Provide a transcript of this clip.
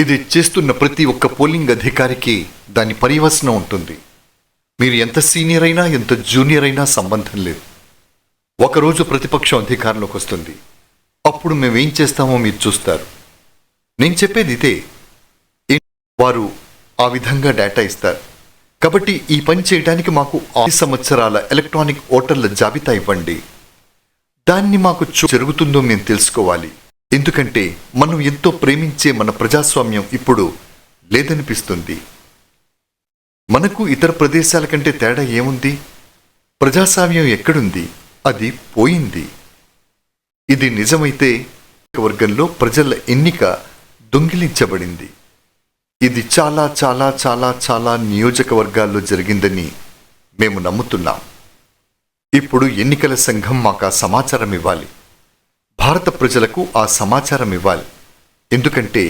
ఇది చేస్తున్న ప్రతి ఒక్క పోలింగ్ అధికారికి దాని పర్యవసనం ఉంటుంది. మీరు ఎంత సీనియర్ అయినా ఎంత జూనియర్ అయినా సంబంధం లేదు. ఒకరోజు ప్రతిపక్షం అధికారంలోకి వస్తుంది. అప్పుడు మేమేం చేస్తామో మీరు చూస్తారు. నేను చెప్పేది ఇదే. వారు ఆ విధంగా డేటా ఇస్తారు. కాబట్టి ఈ పని చేయడానికి మాకు 6 సంవత్సరాల ఎలక్ట్రానిక్ ఓటర్ల జాబితా ఇవ్వండి. దాన్ని మాకు జరుగుతుందో మేము తెలుసుకోవాలి. ఎందుకంటే మనం ఎంతో ప్రేమించే మన ప్రజాస్వామ్యం ఇప్పుడు లేదనిపిస్తుంది. మనకు ఇతర ప్రదేశాల కంటే తేడా ఏముంది? ప్రజాస్వామ్యం ఎక్కడుంది? అది పోయింది. ఇది నిజమైతే వర్గంలో ప్రజల ఎన్నిక దొంగిలించబడింది. ఇది చాలా చాలా చాలా చాలా నియోజకవర్గాల్లో జరిగిందని మేము నమ్ముతున్నాం. ఇప్పుడు ఎన్నికల సంఘం మాకు ఆ సమాచారం ఇవ్వాలి. భారత ప్రజలకు ఆ సమాచారం ఇవ్వాలి. ఎందుకంటే